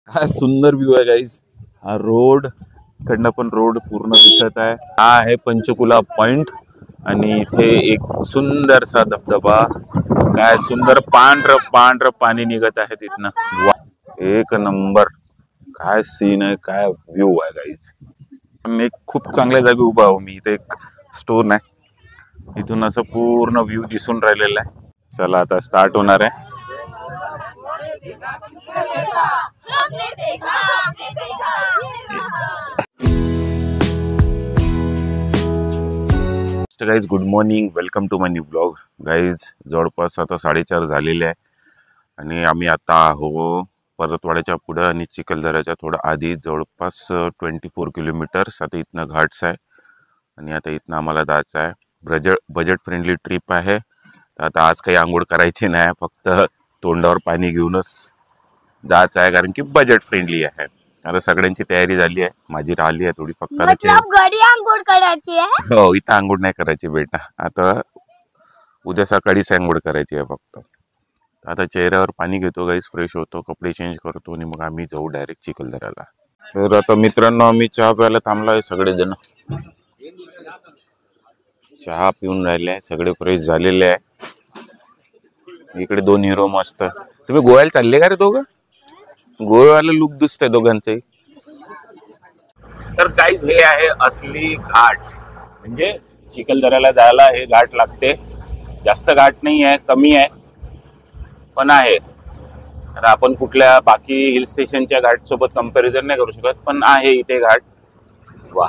काय सुंदर व्ह्यू आहे गाईज. हा रोड कडनं पण रोड पूर्ण दिसत आहे. हा आहे पंचकुला पॉइंट आणि इथे एक सुंदरसा धबधबा. काय सुंदर पांढर पांढर पाणी निघत आहे तिथनं. एक नंबर काय सीन आहे, काय व्ह्यू आहे गाईज. मी खूप चांगल्या जागी उभा आहो. मी इथे एक स्टोन आहे, इथून असं पूर्ण व्ह्यू दिसून राहिलेला आहे. चला आता स्टार्ट होणार आहे. Guys good morning, welcome to my new blog. Guys जवळपास आता 4:30 झालेले आहे आणि आम्ही आता आहो परतवाड्याच्या पुढं आणि चिखलदऱ्याच्या थोडं आधी, जवळपास 24 किलोमीटर्स. आता इथनं घाट्स आहे आणि आता इथनं आम्हाला जायचं आहे. बजेट फ्रेंडली ट्रिप आहे. आता आज काही आंघोळ करायची नाही, फक्त तोंडावर पाणी घेऊनच जायचं आहे, कारण की बजेट फ्रेंडली आहे. आता सगळ्यांची तयारी झाली आहे, माझी राहिली आहे थोडी फक्त. घरी आंघोळ करायची आहे? हो, इथं आंघोळ नाही करायची बेटा, आता उद्या सकाळीच आंघोळ करायची आहे फक्त. आता चेहऱ्यावर पाणी घेतो गाईस, फ्रेश होतो, कपडे चेंज करतो आणि मग आम्ही जाऊ डायरेक्ट चिखलदऱ्याला. तर आता मित्रांनो आम्ही चहा प्यायला थांबलो आहे. सगळेजण चहा पिऊन राहिले आहे, सगळे फ्रेश झालेले आहे. इकडे 2 हिरो मस्त. तुम्ही गोव्याला चालले का रे दोघं? गोव्याला लुक दिसतंय दोघांचे. तर गाईज हे आहे असली घाट, म्हणजे चिखलदऱ्याला जायला हे घाट लागते. जास्त घाट नाही आहे, कमी आहे पण आहे. तर आपण कुठल्या बाकी हिल स्टेशनच्या घाट सोबत कंपॅरिझन नाही करू शकत, पण आहे इथे घाट. वा,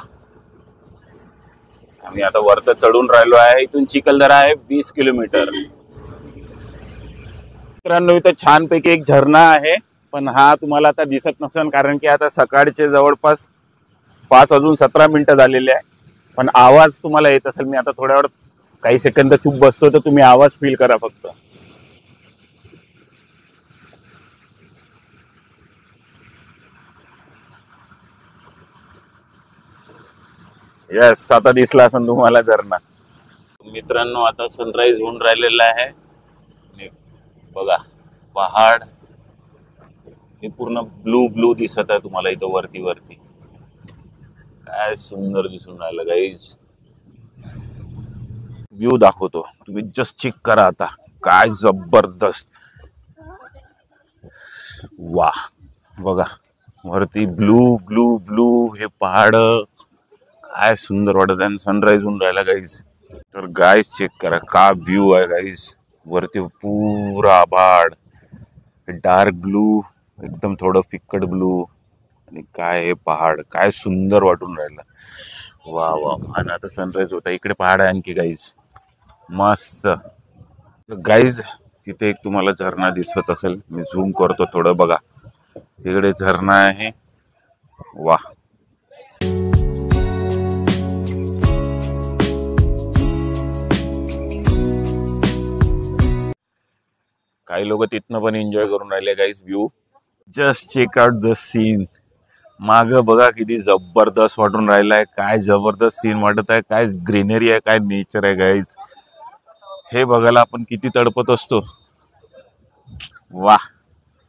आम्ही आता वरत चढून राहिलो आहे. इथून चिखलदरा आहे 20 किलोमीटर. मित्रांनो इथं छानपैकी एक झरणा आहे, पण हा तुम्हाला आता दिसत नसेल, कारण की आता सकाळचे जवळपास 5:17 झालेले आहे. पण आवाज तुम्हाला येत असेल. मी आता थोड्या वेळ काही सेकंद चूप बसतो, तर तुम्ही आवाज फील करा फक्त. यस, आता दिसला असेल तुम्हाला झरणा. मित्रांनो आता सनराइज होऊन राहिलेला आहे. बघा पहाड हे पूर्ण ब्लू ब्लू दिसत आहे तुम्हाला इथं वरती वरती. काय सुंदर दिसून राहिलं गाईज. व्ह्यू दाखवतो, तुम्ही जस्ट चेक करा आता. काय जबरदस्त. वा, बघा वरती ब्लू ब्लू ब्लू हे पहाड, काय सुंदर वाटत आहे. सनराइज होऊन राहिला गाईज. तर गाईज चेक करा, का व्ह्यू आहे गाईज. वरती पुरा आभाळ, डार्क ब्लू, एकदम थोडं फिक्कट ब्लू, आणि काय हे पहाड, काय सुंदर वाटून राहिलं. वा वा. आणि आता सनराइज होता. इकडे पहाड आहे आणखी गाईज, मस्त. गाईज तिथे एक तुम्हाला झरणा दिसत असेल, मी झूम करतो थोडं, बघा तिकडे झरणा आहे. वा, काही लोक तिथनं पण एन्जॉय करून राहिले guys. View just check out the scene. माग बघा किती जबरदस्त वाटून राहिलाय. काय जबरदस्त सीन वाटत आहे, काय ग्रीनरी आहे, काय नेचर आहे गाईज. हे बघायला आपण किती तडपत असतो. वा,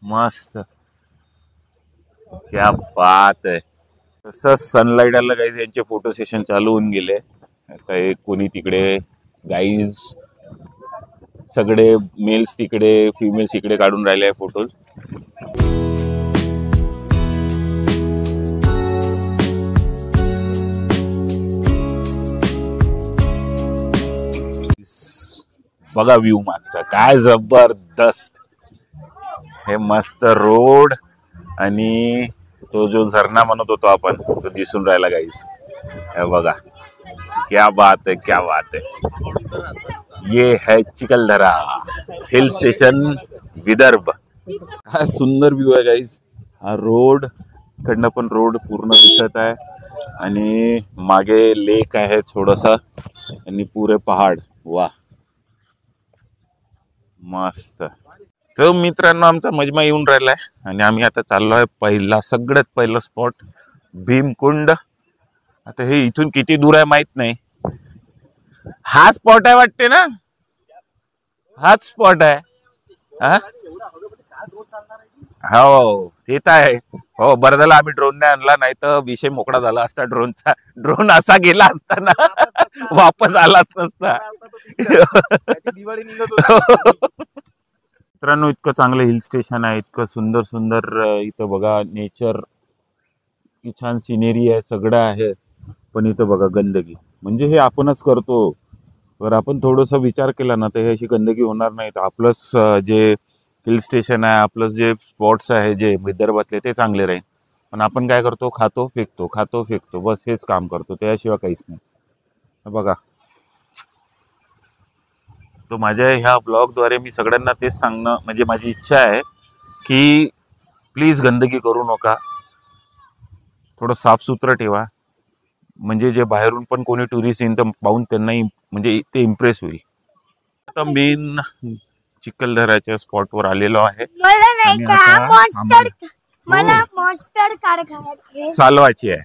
मस्त, क्या बात आहे. तसंच सनलाइट आला गाईज, यांचे फोटो सेशन चालू होऊन गेले. आता एक कोणी तिकडे गाईज, सगळे मेल्स तिकडे, फिमेल्स इकडे काढून राहिले आहे फोटोज. बघा व्ह्यू मागचा, काय जबरदस्त. हे मस्त रोड आणि तो जो झरणा म्हणत होतो आपण, तो दिसून राहिला गाईस. हे बघा, क्या बात है, क्या बात है. ये है चिखलदरा हिल स्टेशन, विदर्भ. काय सुंदर व्ह्यू आहे गाईस. हा रोड कडनं पण रोड पूर्ण दिसत आहे आणि मागे लेक आहे थोडासा आणि पुरे पहाड. वा, मस्त. तर मित्रांनो आमचा मजमा येऊन राहिलाय आणि आम्ही आता चाललो आहे सगळ्यात पहिला स्पॉट, भीमकुंड. आता हे इथून किती दूर आहे माहित नाही. हा स्पॉट आहे वाटते ना, हाच स्पॉट आहे. हा हो ते तर आहे. हो बरं झालं आम्ही ड्रोन नाही आणला, नाही तर विषय मोकळा झाला असता ड्रोनचा. ड्रोन असा गेला असता ना वापस आलाच नसता. दिवाळी निघत होती. मित्रांनो इतकं चांगलं हिल स्टेशन आहे, इतकं सुंदर सुंदर इथं बघा नेचर, की छान सिनेरी आहे, सगळं आहे. पण इथं बघा गंदगी, म्हणजे हे आपणच करतो. तर आपण थोडंसं विचार केला ना तर हे अशी गंदगी होणार नाही. तर आपलंच जे हिल स्टेशन आहे, आपलं जे स्पॉट्स आहे जे विदर्भातले ते चांगले राहील. पण आपण काय करतो, खातो फेकतो, खातो फेकतो, बस हेच काम करतो, त्याशिवाय काहीच नाही. बघा, तो माझ्या ह्या ब्लॉगद्वारे मी सगळ्यांना तेच सांगणं, म्हणजे माझी इच्छा आहे की प्लीज गंदगी करू नका, थोडं साफसुथरं ठेवा. म्हणजे जे बाहेरून पण कोणी टुरिस्ट येईन तर पाहून त्यांनाही म्हणजे ते इम्प्रेस होईल. आता मेन चिखलदऱ्याच्या स्पॉटवर आलेलो आहे. मला नाही आणि का आता मॉन्स्टर, मला हो. मॉन्स्टर कार खायची. चालवायची आहे.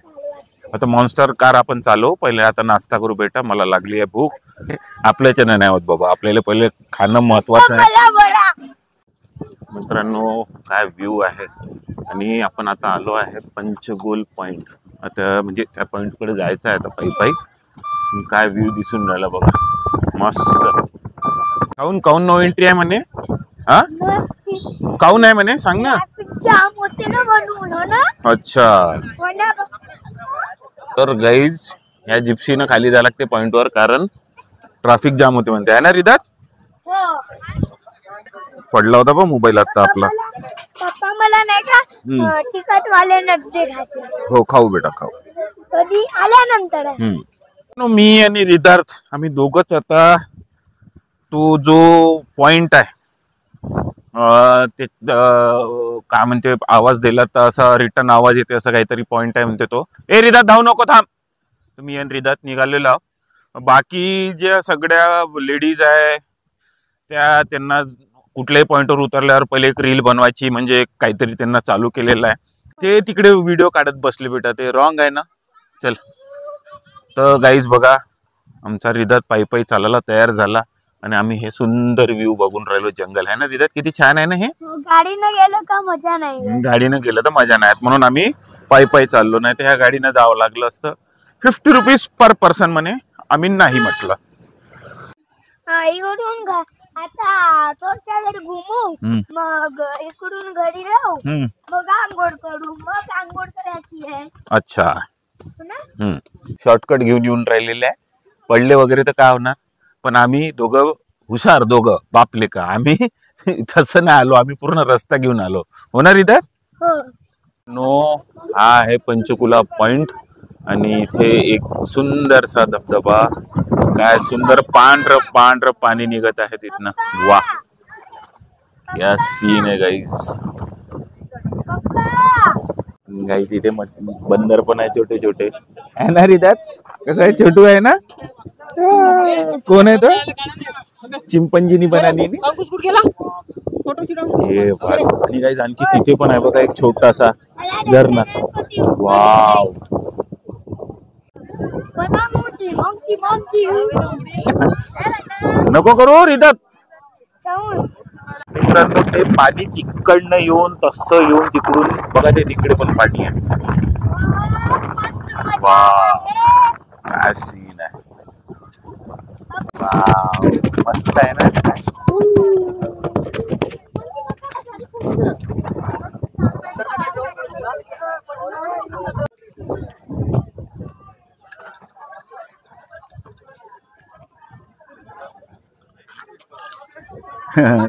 आता मॉन्स्टर कार आपण चालवू. पहिले आता नाश्ता करू बेटा, मला लागली आहे भूक. आपल्याच्यानं नाही होत बाबा, आपल्याला पहिले खाणं महत्वाचं आहे. मला बडा मित्रांनो काय व्ह्यू आहे. आणि आपण आता आलो आहे पंचगोल पॉइंट. आता म्हणजे त्या पॉइंटकडे जायचं आहे आता पायी पायी. काय व्ह्यू दिसून राहिला बघा, मस्त. काऊन काऊन नो एंट्री आहे म्हणे? हा काऊन आहे म्हणे, सांग ना. जाम होते ना म्हणून, हो ना. अच्छा, हो ना. तर गाईज ह्या जिप्सीनं खाली जायला लागते पॉइंटवर, कारण ट्रॅफिक जाम होते म्हणते, आहे ना रिदात? हो. पडला होता बा मोबाईल आता आपला. पप्पा मला नाही का तिखट वाले नट्टे खायचे. हो खाऊ बेटा खाऊ. कधी आल्यानंतर. मी आणि रिदार्थ आम्ही दोघच आता तो जो पॉइंट आहे ते काय म्हणते, आवाज दिला तर असा रिटर्न आवाज येते असं काहीतरी पॉइंट आहे म्हणते तो. ए रिदात धावू नको, थांब. मी आणि रिदात निघालेलो आहोत. बाकी ज्या सगळ्या लेडीज आहे त्यांना कुठल्याही पॉइंटवर उतरल्यावर पहिले एक रील बनवायची, म्हणजे काहीतरी त्यांना चालू केलेलं आहे. ते तिकडे व्हिडिओ काढत बसले बेटा, ते रॉंग आहे ना. चल तर गाईज बघा, आमचा रिदात पायी पायी चालायला तयार झाला आणि आम्ही हे सुंदर व्ह्यू बघून राहिलो. जंगल आहे ना रिदात, किती छान आहे ना हे. गाडीनं गेलं का मजा नाही. गाडीनं गेलं तर मजा नाही, म्हणून आम्ही पायी पायी चाललो. नाही तर ह्या गाडीनं जावं लागलं असतं. 50 रुपीज पर पर्सन म्हणे. आम्ही नाही म्हटलं. इकडून आता तोच्या घरी घुमू, मग इकडून घरी राहू, मग आंघोळ करू, मग आंघोळ करायची आहे. अच्छा, शॉर्टकट घेऊन येऊन राहिलेले आहे. पडले वगैरे तर काय होणार, पण आम्ही दोघं हुशार, दोघं बापले का. आम्ही तसं नाही आलो, आम्ही पूर्ण रस्ता घेऊन आलो. होणार इथं. नो हा आहे पंचकुला पॉइंट. आणि इथे एक सुंदरसा धबधबा, काय सुंदर पांढर पांढर पाणी निघत आहे तिथनं. वा क्या सीन आहे गाईज. गाईज इथे बंदर पण आहे, छोटे छोटे आहे ना रिदात. कसं आहे, छोटू आहे ना. कोण आहे तो, चिंपंजीनी बनानी. हे आणि गाईज आणखी तिथे पण आहे बघा एक छोटासा झरणा. वाव, नको करू रिदात. मित्रांनो ते पाणी तिकडनं येऊन तसं येऊन तिकडून बघा, ते तिकडे पण पाणी आहे. वाव काय सीन आहे. वाव मस्त आहे ना.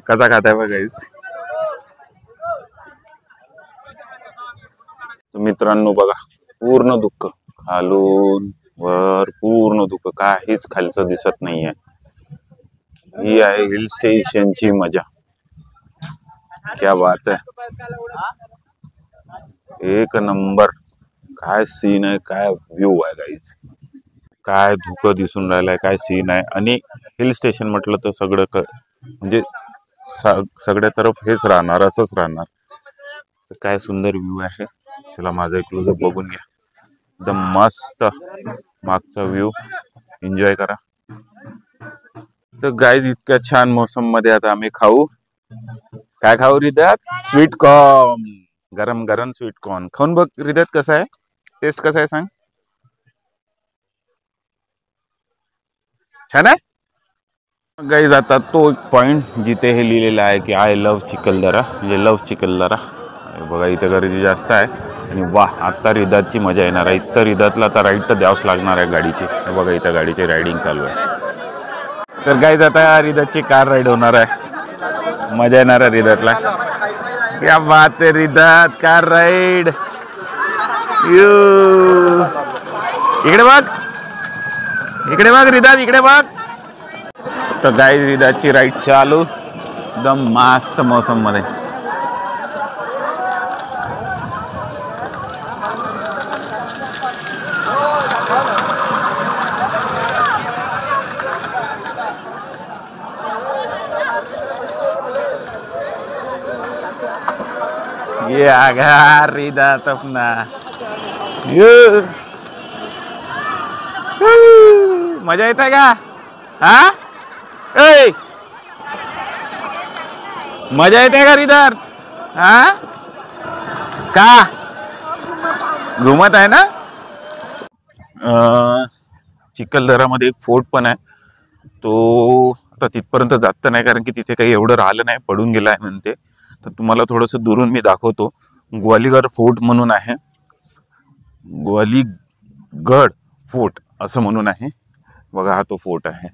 कसा खाताय बघ गाईस. मित्रांनो बघा, पूर्ण दुःख खालून वर, पूर्ण दुःख, काहीच खालचं दिसत नाहीये. ही आहे हिल स्टेशनची मजा. क्या बात आहे, एक नंबर. काय सीन आहे, काय व्ह्यू आहे गाईज. काय धुकं दिसून राहिलंय, काय सीन आहे. आणि हिल स्टेशन म्हटलं तर सगळं म्हणजे सगळ्या तरफ हेच राहणार, असंच राहणार. काय सुंदर व्ह्यू आहे. चला माझा एक क्लोजअप बघून घ्या. एकदम मस्त मागचा व्ह्यू एन्जॉय करा. तर गाईज इतक्या छान मोसम मध्ये आता आम्ही खाऊ काय खाऊ रिदात? Sweet corn. गरम गरम स्वीट कॉर्न खाऊन बघ रिदात, कसं आहे, टेस्ट कसं आहे सांग. छान आहे. गाईज आता तो एक पॉइंट जिथे हे लिहिलेलं आहे की आय लव्ह चिखलदरा, म्हणजे लव्ह चिखलदरा. बघा इथं गर्दी जास्त आहे आणि वा आता रिदातची मजा येणार आहे. इथं रिदातला आता राईड तर द्यावंच लागणार आहे गाडीची. बघा इथं गाडीची रायडिंग चालू आहे. तर गाईज आता रिदातची कार राईड होणार आहे. मजा येणार आहे रिदातला. क्या बात आहे रिदात, कार राईड. इकडे बघ, इकडे बघ रिदात, इकडे बघ. तर गाईज रिदातची राईड चालू एकदम मस्त मौसम मध्ये. ये आगा रिदात अपना. मजा येत आहे का? हा ए, मजा येते का रिदात? हा का घुमत आहे ना? चिखलदरामध्ये एक फोर्ट पण आहे. तो आता तिथपर्यंत जात नाही कारण की तिथे काही एवढं राहिलं नाही, पडून गेलं आहे म्हणते. तर तुम्हाला थोडंसं दुरून मी दाखवतो. ग्वालियर फोर्ट म्हणून आहे, ग्वालीगड फोर्ट असं म्हणून आहे. बघा हा तो फोर्ट आहे,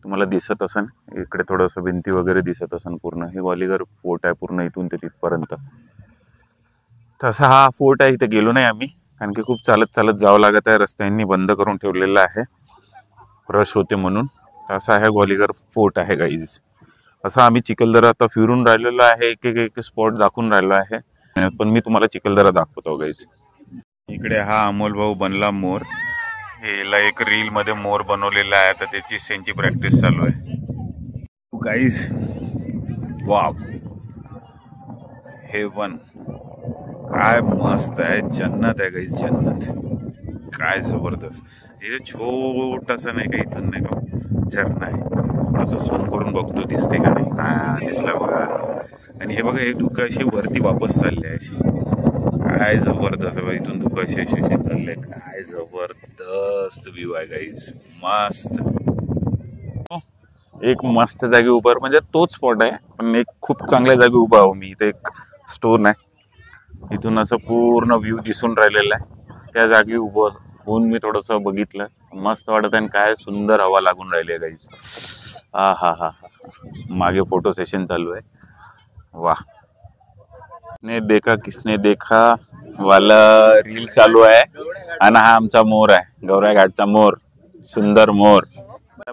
तुम्हाला दिसत असन इकडे थोडंसं भिंती वगैरे दिसत असन. पूर्ण हे ग्वालियर फोर्ट आहे, पूर्ण इथून ते तिथपर्यंत. तसा हा फोर्ट आहे. इथे गेलो नाही आम्ही कारण की खूप चालत चालत जावं लागत आहे. रस्त्यांनी बंद करून ठेवलेलं आहे रश होते म्हणून. असा आहे ग्वालियर फोर्ट आहे गाईज. असं आम्ही चिखलदरा आता फिरून राहिलेलो आहे, एक एक स्पॉट दाखवून राहिलो आहे. पण मी तुम्हाला चिखलदरा दाखवतो गाईज. इकडे हा अमोल भाऊ बनला मोर. याला एक रील मध्ये मोर बनवलेला आहे, तर त्याची त्यांची प्रॅक्टिस चालू आहे गाईज. वाव, हेवन काय मस्त आहे, जन्नत आहे गाईज, जन्नत. काय जबरदस्त. हे छोटासा नाही का, इथून नाही का झरणा आहे. असं झूम करून बघतो दिसते का नाही. हा दिसला बघा. आणि हे बघा हे धुकं अशी वरती वापस चालले अशी. काय जबरदस्त. इथून धुकं असे असे चालले. काय जबरदस्त व्ह्यू आहे गाईज, मस्त. एक मस्त जागी उभा, म्हणजे तोच स्पॉट आहे पण एक खूप चांगल्या जागी उभा आहो मी. इथे एक स्टोन आहे, इथून असं पूर्ण व्ह्यू दिसून राहिलेला आहे. त्या जागी उभं होऊन मी थोडंसं बघितलं, मस्त वाटत आहे. काय सुंदर हवा लागून राहिली आहे गाईज. हा हा हा हा. मागे फोटो सेशन चालू आहे. वाह, ने देखा किसने देखा वाला रील चालू आहे. आणि हा आमचा मोर आहे, गौराई घाटचा मोर, सुंदर मोर.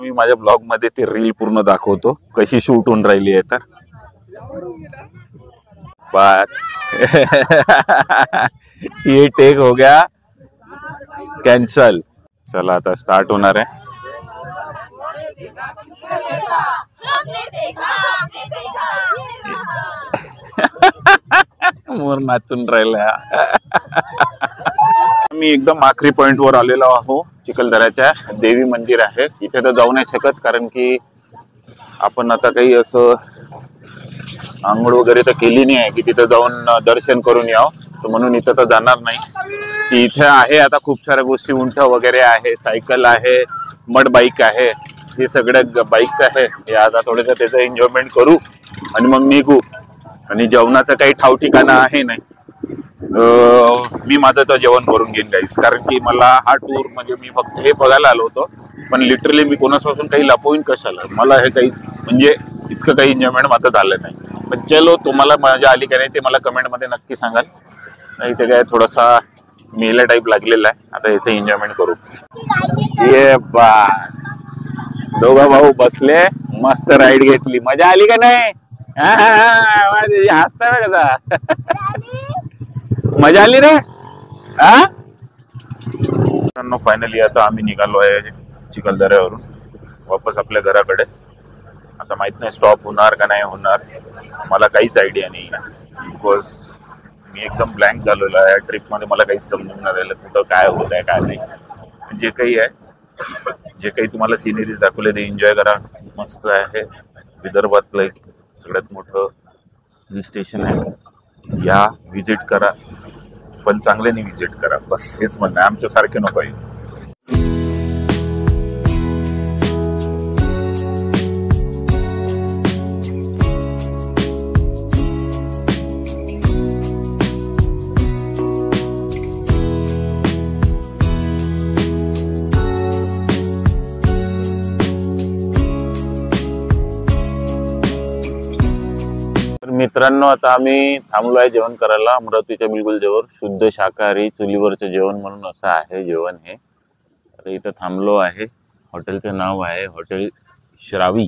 मी माझ्या ब्लॉग मध्ये ते रील पूर्ण दाखवतो कशी शूट होऊन राहिली आहे. तर बात ये टेक हो गया कॅन्सल. चला आता स्टार्ट होणार आहे. मोर नाचून राहिला. मी एकदम आखरी पॉइंट वर आलेलो आहो. चिखलदऱ्याच्या देवी मंदिर आहे. इथे तर जाऊ नाही शकत कारण की आपण आता काही असं आंघोळ वगैरे तर केली नाही आहे की तिथे जाऊन दर्शन करून यावं. तर म्हणून इथं तर जाणार नाही. इथे आहे आता खूप साऱ्या गोष्टी, उंट वगैरे आहे, सायकल आहे, मड बाईक आहे, हे सगळ्या बाईक्स आहे. हे आता थोडंसं त्याचं एन्जॉयमेंट करू आणि मग निघू. आणि जेवणाचं काही ठाव ठिकाणं आहे नाही. मी माझं तर जेवण करून घेईन गाईस, कारण की मला हा टूर म्हणजे मी फक्त हे बघायला आलो होतो. पण लिटरली मी कोणापासून काही लपवून कशाला, मला हे काही म्हणजे इतकं काही एन्जॉयमेंट माझं झालं नाही. पण चलो, तुम्हाला मजा आली का नाही ते मला कमेंटमध्ये नक्की सांगाल. नाही ते काय थोडासा मेला टाईप लागलेला आहे. आता याचं एन्जॉयमेंट करू. ये बा, दोघा भाऊ बसले, मस्त राईड घेतली. मजा आली का नाही? हसता कसा, मजा आली रे. फायनली आता आम्ही निघालो आहे चिखलदऱ्यावरून वापस आपल्या घराकडे. आता माहित नाही स्टॉप होणार का नाही होणार, मला काहीच आयडिया नाही. बिकॉज मी एकदम ब्लँक झालेलो आहे ट्रिप मध्ये. मला काहीच समजून नाही राहिलं कुठं काय होत आहे काय नाही. जे काही आहे, जे काही तुम्हाला सिनेरीज दाखवले ते एन्जॉय करा. मस्त आहे. विदर्भातलं एक सगळ्यात मोठं हिल स्टेशन आहे, या विजिट करा, पण चांगल्याने विजिट करा, बस हेच म्हणणं आहे. आमच्यासारखे नको आहे. मित्रांनो, आता आम्ही थांबलो आहे जेवण करायला अमरावतीच्या बिलगुलजेवर. शुद्ध शाकाहारी चुलीवरचं जेवण म्हणून असं आहे जेवण हे. तर इथं थांबलो आहे. हॉटेलचं नाव आहे हॉटेल श्रावी.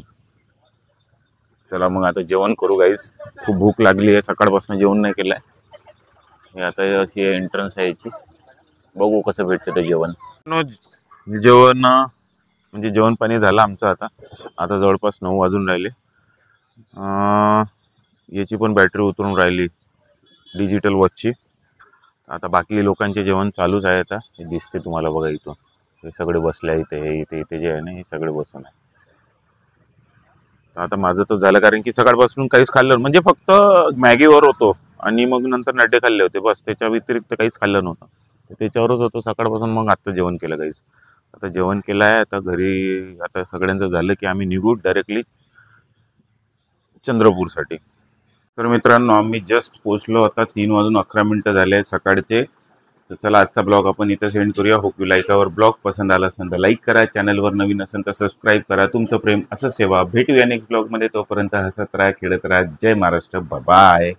चला मग आता जेवण करू गाईस. खूप भूक लागली आहे, सकाळपासून जेवण नाही केलंय. हे आता अशी एंट्रन्स आहे याची. बघू कसं भेटतं ते जेवण. जेवण म्हणजे जेवण पाणी झालं आमचं. आता जवळपास 9 वाजून राहिले. याची पण बॅटरी उतरून राहिली डिजिटल वॉचची. आता बाकी लोकांचे जेवण चालूच आहे. आता हे दिसते तुम्हाला बघा, इथं हे सगळे बसले आहे. इथे जे आहे ना, हे सगळे बसून आहे. आता माझं तर झालं, कारण की सकाळपासून काहीच खाल्लं म्हणजे फक्त मॅगीवर होतो आणि मग नंतर नड्डे खाल्ले होते, बस. त्याच्या व्यतिरिक्त काहीच खाल्लं नव्हतं. त्याच्यावरच होतो सकाळपासून. मग आता जेवण केलं काहीच. आता जेवण केलं आहे. आता घरी आता सगळ्यांचं झालं की आम्ही निघू डायरेक्टली चंद्रपूरसाठी. तर मित्रांनो, आम्ही जस्ट पोहोचलो. आता 3:11 झाले सकाळचे. तर चला आजचा ब्लॉग आपण इथं सेंड करूया. Hope you like our blog. पसंत आला असेल तर लाईक करा, चॅनलवर नवीन असेल तर सबस्क्राईब करा. तुमचं प्रेम असंच ठेवा. भेटूया नेक्स्ट ब्लॉगमध्ये. तोपर्यंत हसत राहा, खेळत राहा. जय महाराष्ट्र. बाय.